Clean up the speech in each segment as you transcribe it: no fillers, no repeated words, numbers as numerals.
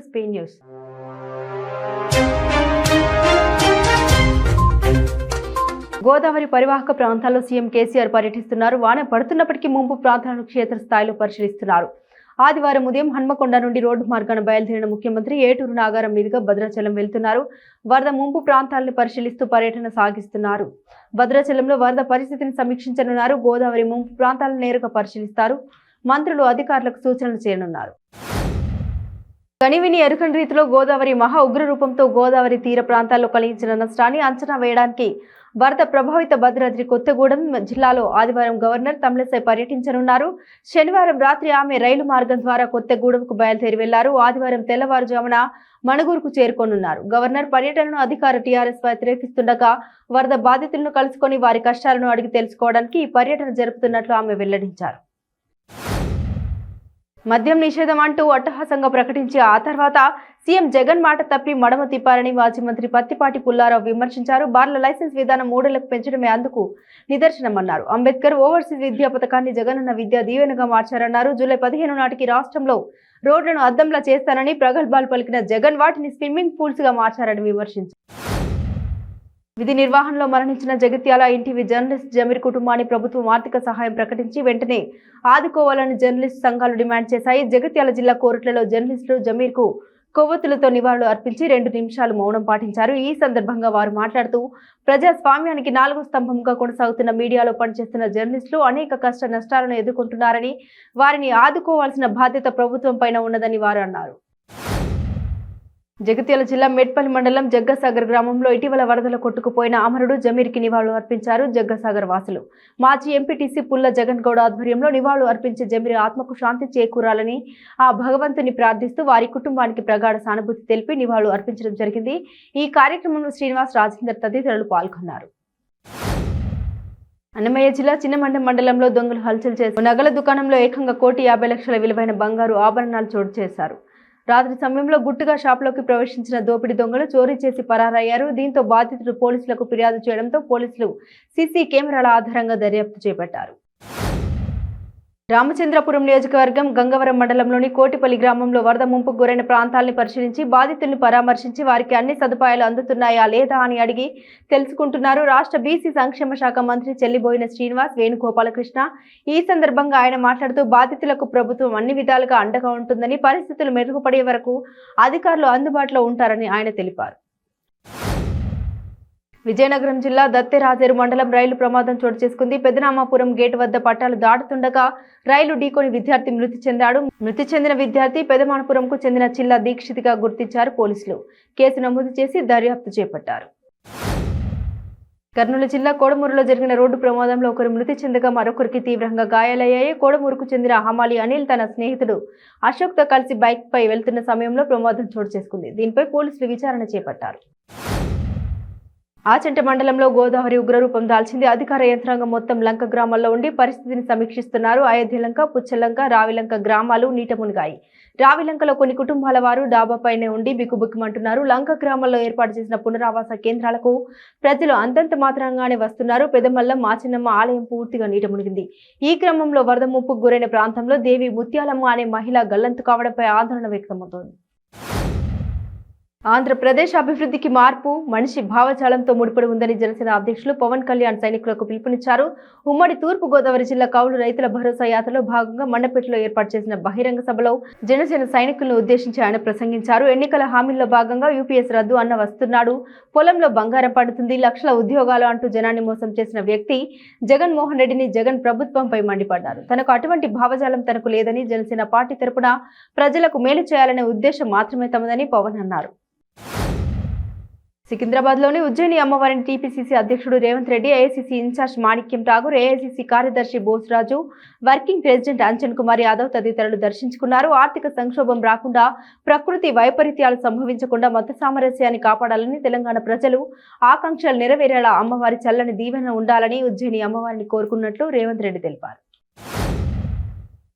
స్పే news. Godavari పరివాహక ప్రాంతాల్లో CM KCR పర్యటిస్తున్నారు. వాన పడుతున్నప్పటికీ ముంపు ప్రాంతాలను క్షేత్రస్థాయిలో పరిశీలిస్తున్నారు. ఆదివారం ఉదయం హన్మకొండ నుండి రోడ్డు మార్గాన బయలుదేరిన ముఖ్యమంత్రి ఏటూరు నాగారం మీదుగా భద్రాచలం వెళ్తున్నారు. వరద ముంపు ప్రాంతాలను పరిశీలిస్తూ పర్యటన సాగిస్తున్నారు. భద్రాచలంలో వరద పరిస్థితిని సమీక్షించనున్నారు. గోదావరి ముంపు ప్రాంతాలను నేరుగా పరిశీలిస్తారు. మంత్రులు అధికారులకు సూచనలు చేయనున్నారు. కనివిని ఎరుకని రీతిలో గోదావరి మహా ఉగ్ర రూపంతో గోదావరి తీర ప్రాంతాల్లో కలిగించిన నష్టాన్ని అంచనా వేయడానికి వరద ప్రభావిత భద్రాద్రి కొత్తగూడెం జిల్లాలో ఆదివారం గవర్నర్ తమిళసై పర్యటించనున్నారు. శనివారం రాత్రి ఆమె రైలు మార్గం ద్వారా కొత్తగూడెంకు బయలుదేరి వెళ్లారు. ఆదివారం తెల్లవారుజామున మణుగూరుకు చేరుకోనున్నారు. గవర్నర్ పర్యటనను అధికార టీఆర్ఎస్ వ్యతిరేకిస్తుండగా వరద బాధితులను కలుసుకొని వారి కష్టాలను అడిగి తెలుసుకోవడానికి ఈ పర్యటన జరుపుతున్నట్లు ఆమె వెల్లడించారు. మద్యం నిషేధం అంటూ అట్టహాసంగా ప్రకటించి ఆ తర్వాత సీఎం జగన్ మాట తప్పి మడమ తిప్పారని మాజీ మంత్రి పత్తిపాటి పుల్లారావు విమర్శించారు. బార్ల లైసెన్స్ విధానం 3 ఏళ్లకు పెంచడమే అందుకు నిదర్శనమన్నారు. అంబేద్కర్ ఓవర్సీస్ విద్యా పథకాన్ని జగనన్న విద్యా దీవెనగా మార్చారన్నారు. జూలై 15 నాటికి రాష్ట్రంలో రోడ్లను అద్దంలా చేస్తానని ప్రగల్భాలు పలికిన జగన్ వాటిని స్విమ్మింగ్ పూల్స్ గా మార్చారని విమర్శించారు. విధి నిర్వహణలో మరణించిన జగిత్యాల ఎన్టీవీ జర్నలిస్ట్ జమీర్ కుటుంబాన్ని ప్రభుత్వం ఆర్థిక సహాయం ప్రకటించి వెంటనే ఆదుకోవాలని జర్నలిస్ట్ సంఘాలు డిమాండ్ చేశాయి. జగిత్యాల జిల్లా కోర్టులలో జర్నలిస్టులు జమీర్ కు కొవ్వొత్తులతో నివాళులు అర్పించి 2 నిమిషాలు మౌనం పాటించారు. ఈ సందర్భంగా వారు మాట్లాడుతూ ప్రజాస్వామ్యానికి 4వ స్తంభంగా కొనసాగుతున్న మీడియాలో పనిచేస్తున్న జర్నలిస్టులు అనేక కష్ట నష్టాలను ఎదుర్కొంటున్నారని వారిని ఆదుకోవాల్సిన బాధ్యత ప్రభుత్వం పైన ఉన్నదని వారు అన్నారు. జగిత్యాల జిల్లా మెట్పల్లి మండలం జగ్గసాగర్ గ్రామంలో ఇటీవల వరదల కొట్టుకుపోయిన అమరుడు జమీర్కి నివాళులు అర్పించారు జగ్గసాగర్ వాసులు. మాజీ ఎంపీటీసీ పుల్ల జగన్ గౌడ ఆధ్వర్యంలో నివాళులు అర్పించే జమీర్ ఆత్మకు శాంతి చేకూరాలని ఆ భగవంతుని ప్రార్థిస్తూ వారి కుటుంబానికి ప్రగాఢ సానుభూతి తెలిపి నివాళులు అర్పించడం జరిగింది. ఈ కార్యక్రమంలో శ్రీనివాస్, రాజేందర్ తదితరులు పాల్గొన్నారు. అన్నమయ్య జిల్లా చిన్నమండం మండలంలో దొంగలు హల్చల్ చేశారు. నగల దుకాణంలో ఏకంగా 1,50,00,000 విలువైన బంగారు ఆభరణాలు చోటు చేశారు. రాత్రి సమయంలో గుట్టుగా షాప్లోకి ప్రవేశించిన దోపిడీ దొంగలు చోరీ చేసి పరారయ్యారు. దీంతో బాధితులు పోలీసులకు ఫిర్యాదు చేయడంతో పోలీసులు సీసీ కెమెరాల ఆధారంగా దర్యాప్తు చేపట్టారు. రామచంద్రపురం నియోజకవర్గం గంగవరం మండలంలోని కోటిపల్లి గ్రామంలో వరద ముంపుకు గురైన ప్రాంతాలను పరిశీలించి బాధితులను పరామర్శించి వారికి అన్ని సదుపాయాలు అందుతున్నాయా లేదా అని అడిగి తెలుసుకుంటున్నారు. రాష్ట్ర బీసీ సంక్షేమ శాఖ మంత్రి చెల్లిబోయిన శ్రీనివాస్, వేణుగోపాలకృష్ణ. ఈ సందర్భంగా ఆయన మాట్లాడుతూ బాధితులకు ప్రభుత్వం అన్ని విధాలుగా అండగా ఉంటుందని, పరిస్థితులు మెరుగుపడే వరకు అధికారులు అందుబాటులో ఉంటారని ఆయన తెలిపారు. విజయనగరం జిల్లా దత్తెరాజేరు మండలం రైలు ప్రమాదం చోటు చేసుకుంది. పెదనామాపురం గేటు వద్ద పట్టాలు దాటుతుండగా రైలు ఢీకొని విద్యార్థి మృతి చెందాడు. మృతి చెందిన విద్యార్థి పెదమానపురంకు చెందిన చిల్లా దీక్షితిగా గుర్తించారు పోలీసులు. కేసు నమోదు చేసి దర్యాప్తు చేపట్టారు. కర్నూలు జిల్లా కోడమూరులో జరిగిన రోడ్డు ప్రమాదంలో ఒకరు మృతి చెందగా మరొకరికి తీవ్రంగా గాయాలయ్యాయి. కోడమూరుకు చెందిన హమాలి అనిల్ తన స్నేహితుడు అశోక్తో కలిసి బైక్ పై వెళ్తున్న సమయంలో ప్రమాదం చోటు చేసుకుంది. దీనిపై పోలీసులు విచారణ చేపట్టారు. ఆచంట మండలంలో గోదావరి ఉగ్రరూపం దాల్చింది. అధికార యంత్రాంగం మొత్తం లంక గ్రామాల్లో ఉండి పరిస్థితిని సమీక్షిస్తున్నారు. అయోధ్యలంక, పుచ్చలంక, రావిలంక గ్రామాలు నీట మునిగాయి. రావిలంకలో కొన్ని కుటుంబాల వారు డాబాపైనే ఉండి బిక్కుబిక్కుమంటున్నారు. లంక గ్రామాల్లో ఏర్పాటు చేసిన పునరావాస కేంద్రాలకు ప్రజలు అంతంత మాత్రంగానే వస్తున్నారు. పెదమల్లం మాచినమ్మ ఆలయం పూర్తిగా నీట మునిగింది. ఈ క్రమంలో వరద ముప్పుకు గురైన ప్రాంతంలో దేవి ముత్యాలమ్మ అనే మహిళ గల్లంతు కావడంపై ఆందోళన వ్యక్తమవుతోంది. ఆంధ్రప్రదేశ్ అభివృద్ధికి మార్పు మనిషి భావజాలంతో ముడిపడి ఉందని జనసేన అధ్యక్షులు పవన్ కళ్యాణ్ సైనికులకు పిలుపునిచ్చారు. ఉమ్మడి తూర్పు గోదావరి జిల్లా కౌలు రైతుల భరోసా యాత్రలో భాగంగా మండపేటలో ఏర్పాటు చేసిన బహిరంగ సభలో జనసేన సైనికులను ఉద్దేశించి ఆయన ప్రసంగించారు. ఎన్నికల హామీల్లో భాగంగా యూపీఎస్ రద్దు అన్న వస్తున్నాడు, పొలంలో బంగారం పండుతుంది, లక్షల ఉద్యోగాలు అంటూ జనాన్ని మోసం చేసిన వ్యక్తి జగన్మోహన్ రెడ్డిని జగన్ ప్రభుత్వంపై మండిపడ్డారు. తనకు అటువంటి భావజాలం తనకు లేదని, జనసేన పార్టీ తరపున ప్రజలకు మేలు చేయాలనే ఉద్దేశం మాత్రమే తమదని పవన్ అన్నారు. సికింద్రాబాద్లోని ఉజ్జయిని అమ్మవారిని టీపీసీసీ అధ్యక్షుడు రేవంత్ రెడ్డి, ఏఐసీసీ ఇన్ఛార్జ్ మాణిక్యం ఠాగూర్, ఏఐసీసీ కార్యదర్శి బోస్రాజు, వర్కింగ్ ప్రెసిడెంట్ అంజన్ కుమార్ యాదవ్ తదితరులు దర్శించుకున్నారు. ఆర్థిక సంక్షోభం రాకుండా, ప్రకృతి వైపరీత్యాలు సంభవించకుండా మత సామరస్యాన్ని కాపాడాలని, తెలంగాణ ప్రజలు ఆకాంక్షలు నెరవేరేలా అమ్మవారి చల్లని దీవెన ఉండాలని ఉజ్జయిని అమ్మవారిని కోరుకున్నట్లు రేవంత్ రెడ్డి తెలిపారు.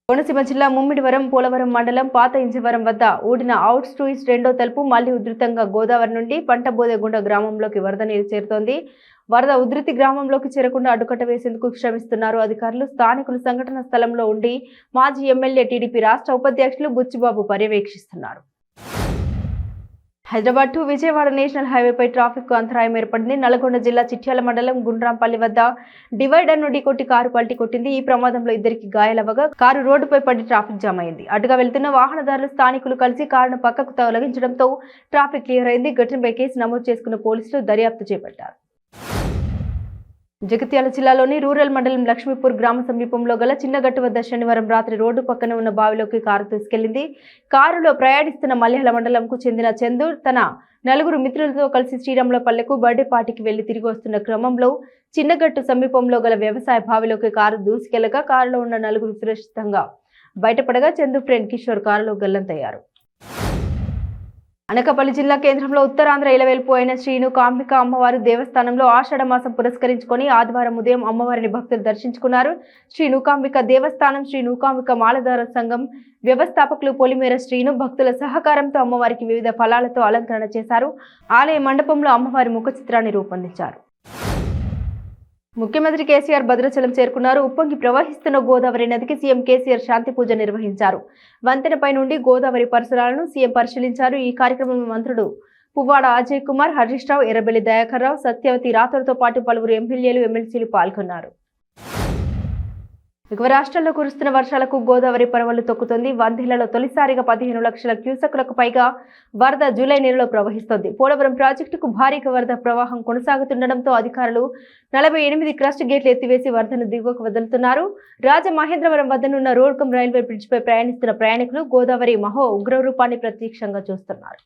కోనసీమ జిల్లా ముమ్మిడివరం పోలవరం మండలం పాత ఇంజవరం వద్ద ఊడిన అవుట్ స్టూయిస్ 2వ తలుపు మళ్లీ ఉధృతంగా గోదావరి నుండి పంటబోదెగుండ గ్రామంలోకి వరద నీరు చేరుతోంది. వరద ఉధృతి గ్రామంలోకి చేరకుండా అడ్డుకట్ట వేసేందుకు శ్రమిస్తున్నారు అధికారులు. స్థానికులు సంఘటన స్థలంలో ఉండి మాజీ ఎమ్మెల్యే టీడీపీ రాష్ట్ర ఉపాధ్యక్షులు బుచ్చిబాబు పర్యవేక్షిస్తున్నారు. హైదరాబాద్ టు విజయవాడ నేషనల్ హైవేపై ట్రాఫిక్ కు అంతరాయం ఏర్పడింది. నల్గొండ జిల్లా చిట్యాల మండలం గుండ్రాంపల్లి వద్ద డివైడర్ ను ఢీకొట్టి కారు పల్టీ కొట్టింది. ఈ ప్రమాదంలో ఇద్దరికి గాయాలవ్వగా కారు రోడ్డుపై పడి ట్రాఫిక్ జామ్ అయింది. అటుగా వెళ్తున్న వాహనదారులు స్థానికులు కలిసి కారును పక్కకు తొలగించడంతో ట్రాఫిక్ క్లియర్ అయింది. ఘటనపై కేసు నమోదు చేసుకున్న పోలీసులు దర్యాప్తు చేపట్టారు. జగిత్యాల జిల్లాలోని రూరల్ మండలం లక్ష్మీపూర్ గ్రామ సమీపంలో గల చిన్నగట్టు వద్ద శనివారం రాత్రి రోడ్డు పక్కన ఉన్న బావిలోకి కారు తీసుకెళ్లింది. కారులో ప్రయాణిస్తున్న మల్యాల మండలంకు చెందిన చందు తన 4 మిత్రులతో కలిసి శ్రీరాములపల్లెకు బర్త్డే పార్టీకి వెళ్లి తిరిగి వస్తున్న క్రమంలో చిన్నగట్టు సమీపంలో గల వ్యవసాయ బావిలోకి కారు దూసుకెళ్లగా కారులో ఉన్న 4 సురక్షితంగా బయటపడగా చందు ఫ్రెండ్ కిషోర్ కారులో గల్లంతయ్యారు. అనకాపల్లి జిల్లా కేంద్రంలో ఉత్తరాంధ్ర ఇలవేల్పు అయిన శ్రీను కాంబిక అమ్మవారి దేవస్థానంలో ఆషాఢ మాసం పురస్కరించుకొని ఆదివారం ఉదయం అమ్మవారిని భక్తులు దర్శించుకున్నారు. శ్రీ నూకాంబిక దేవస్థానం శ్రీ నూకాంబిక మాలధార సంఘం వ్యవస్థాపకులు పొలిమేర శ్రీను భక్తుల సహకారంతో అమ్మవారికి వివిధ ఫలాలతో అలంకరణ చేశారు. ఆలయ మండపంలో అమ్మవారి ముఖ చిత్రాన్ని రూపొందించారు. ముఖ్యమంత్రి కేసీఆర్ భద్రాచలం చేరుకున్నారు. ఉప్పొంగి ప్రవహిస్తున్న గోదావరి నదికి సీఎం కేసీఆర్ శాంతి పూజ నిర్వహించారు. వంతెనపై నుండి గోదావరి పరిసరాలను సీఎం పరిశీలించారు. ఈ కార్యక్రమంలో మంత్రులు పువ్వాడ అజయ్ కుమార్, హరీష్ రావు, ఎర్రబెల్లి దయాకర్ రావు, సత్యవతి రాథోడ్తో పాటు పలువురు ఎమ్మెల్యేలు ఎమ్మెల్సీలు పాల్గొన్నారు. ఎగువ రాష్ట్రాల్లో కురుస్తున్న వర్షాలకు గోదావరి పరవళ్లు తొక్కుతోంది. వందేళ్లలో తొలిసారిగా 15 లక్షల క్యూసెక్లకు పైగా వరద జూలై నెలలో ప్రవహిస్తోంది. పోలవరం ప్రాజెక్టుకు భారీగా వరద ప్రవాహం కొనసాగుతుండటంతో అధికారులు 48 క్రస్ట్ గేట్లు ఎత్తివేసి వరదను దిగువకు వదులుతున్నారు. రాజమహేంద్రవరం వద్దనున్న రోడ్కం రైల్వే బ్రిడ్జిపై ప్రయాణిస్తున్న ప్రయాణికులు గోదావరి మహో ఉగ్రరూపాన్ని ప్రత్యక్షంగా చూస్తున్నారు.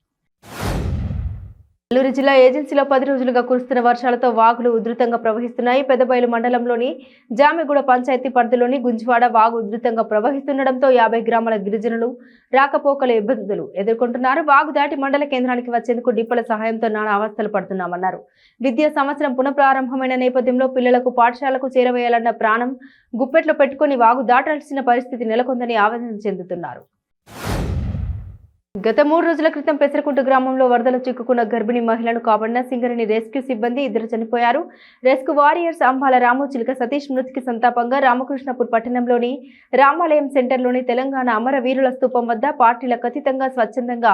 నెల్లూరు జిల్లా ఏజెన్సీలో 10 రోజులుగా కురుస్తున్న వర్షాలతో వాగులు ఉధృతంగా ప్రవహిస్తున్నాయి. పెద్దబయలు మండలంలోని జామెగూడ పంచాయతీ పరిధిలోని గుంజివాడ వాగు ఉధృతంగా ప్రవహిస్తుండటంతో 50 గ్రామాల గిరిజనులు రాకపోకల ఇబ్బందులు ఎదుర్కొంటున్నారు. వాగు దాటి మండల కేంద్రానికి వచ్చేందుకు డిప్పల సహాయంతో నానా అవస్థలు పడుతున్నామన్నారు. విద్యా సంవత్సరం పునఃప్రారంభమైన నేపథ్యంలో పిల్లలకు పాఠశాలకు చేరవేయాలన్న ప్రాణం గుప్పెట్లో పెట్టుకుని వాగు దాటాల్సిన పరిస్థితి నెలకొందని ఆవేదన చెందుతున్నారు. గత 3 రోజుల క్రితం పెసరకుంట గ్రామంలో వరదలు చిక్కుకున్న గర్భిణీ మహిళను కాపాడిన సింగరేణి రెస్క్యూ సిబ్బంది 2 చనిపోయారు. రెస్క్యూ వారియర్స్ అంబాల రాము, చిలక సతీష్ మృతికి సంతాపంగా రామకృష్ణపూర్ పట్టణంలోని రామాలయం సెంటర్లోని తెలంగాణ అమరవీరుల స్తూపం వద్ద పార్టీలకు అతీతంగా స్వచ్ఛందంగా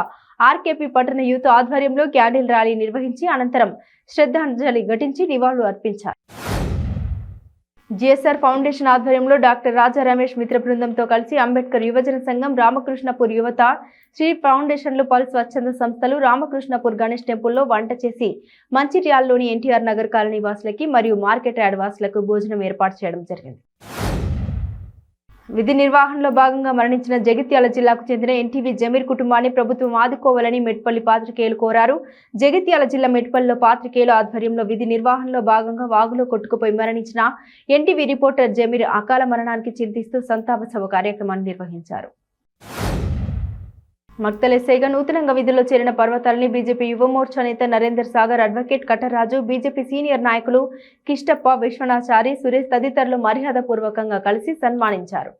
ఆర్కేపీ పట్టణ యూత్ ఆధ్వర్యంలో క్యాండిల్ ర్యాలీ నిర్వహించి అనంతరం శ్రద్ధాంజలి ఘటించి నివాళులు అర్పించారు. జిఎస్ఆర్ ఫౌండేషన్ ఆధ్వర్యంలో డాక్టర్ రాజా రమేష్ మిత్ర బృందంతో కలిసి అంబేద్కర్ యువజన సంఘం, రామకృష్ణపూర్ యువత, శ్రీ ఫౌండేషన్లు, పలు స్వచ్ఛంద సంస్థలు రామకృష్ణపూర్ గణేష్ టెంపుల్లో వంట చేసి మంచిర్యాలలోని ఎన్టీఆర్ నగర్ కాలనీ వాసులకి మరియు మార్కెట్ యార్డ్ వాసులకు భోజనం ఏర్పాటు చేయడం జరిగింది. విధి నిర్వహణలో భాగంగా మరణించిన జగిత్యాల జిల్లాకు చెందిన ఎన్టీవీ జమీర్ కుటుంబాన్ని ప్రభుత్వం ఆదుకోవాలని మెట్పల్లి పాత్రికేయులు కోరారు. జగిత్యాల జిల్లా మెట్పల్లిలో పాత్రికేయుల ఆధ్వర్యంలో విధి నిర్వహణలో భాగంగా వాగులో కొట్టుకుపోయి మరణించిన ఎన్టీవీ రిపోర్టర్ జమీర్ అకాల మరణానికి చింతిస్తూ సంతాప సభ కార్యక్రమాన్ని నిర్వహించారు. మక్తల్ ఎస్ఐగా నూతనంగా విధుల్లో చేరిన పర్వతాలని బీజేపీ యువమోర్చా నేత Narender Sagar, advocate Kattaraju, BJP senior నాయకులు కిష్టప్ప, విశ్వనాచారి, సురేష్ తదితరులు మర్యాదపూర్వకంగా కలిసి సన్మానించారు.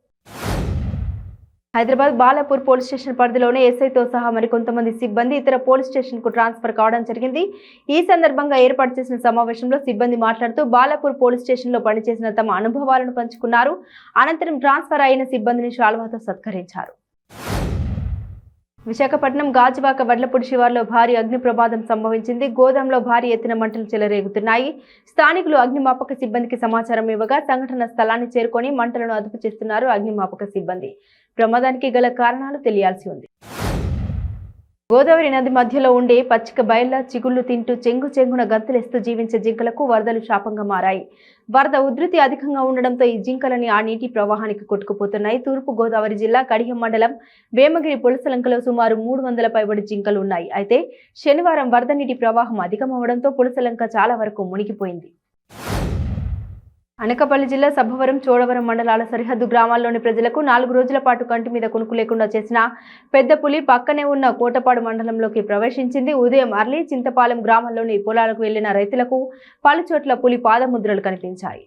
హైదరాబాద్ బాలాపూర్ పోలీస్ స్టేషన్ పరిధిలోనే ఎస్ఐతో సహా మరికొంతమంది సిబ్బంది ఇతర పోలీస్ స్టేషన్ కు ట్రాన్స్ఫర్ కావడం జరిగింది. ఈ సందర్భంగా ఏర్పాటు చేసిన సమావేశంలో సిబ్బంది మాట్లాడుతూ బాలాపూర్ పోలీస్ స్టేషన్ లో పనిచేసిన తమ అనుభవాలను పంచుకున్నారు. అనంతరం ట్రాన్స్ఫర్ అయిన సిబ్బందిని శాల్వాతో సత్కరించారు. విశాఖపట్నం గాజువాక వడ్లపూడి శివార్లో భారీ అగ్ని ప్రమాదం సంభవించింది. గోదాంలో భారీ ఎత్తున మంటలు చెలరేగుతున్నాయి. స్థానికులు అగ్నిమాపక సిబ్బందికి సమాచారం ఇవ్వగా సంఘటన స్థలాన్ని చేరుకొని మంటలను అదుపు చేస్తున్నారు అగ్నిమాపక సిబ్బంది. ప్రమాదానికి గల కారణాలు తెలియాల్సి ఉంది. గోదావరి నది మధ్యలో ఉండే పచ్చిక బయళ్ల చిగుళ్లు తింటూ చెంగున గంతులేస్తూ జీవించే జింకలకు వరదలు శాపంగా మారాయి. వరద ఉధృతి అధికంగా ఉండడంతో ఈ జింకలని ఆ నీటి ప్రవాహానికి కొట్టుకుపోతున్నాయి. తూర్పు గోదావరి జిల్లా కడియం మండలం వేమగిరి పులసలంకలో సుమారు 300 పైబడి జింకలు ఉన్నాయి. అయితే శనివారం వరద నీటి ప్రవాహం అధికమవడంతో పులసలంక చాలా వరకు మునిగిపోయింది. అనకాపల్లి జిల్లా సబ్బవరం, చోడవరం మండలాల సరిహద్దు గ్రామాల్లోని ప్రజలకు 4 రోజుల పాటు కంటి మీద కునుకు లేకుండా చేసిన పెద్ద పులి పక్కనే ఉన్న కోటపాడు మండలంలోకి ప్రవేశించింది. ఉదయం అర్లీ చింతపాలెం గ్రామంలోని పొలాలకు వెళ్లిన రైతులకు పలుచోట్ల పులి పాదముద్రలు కనిపించాయి.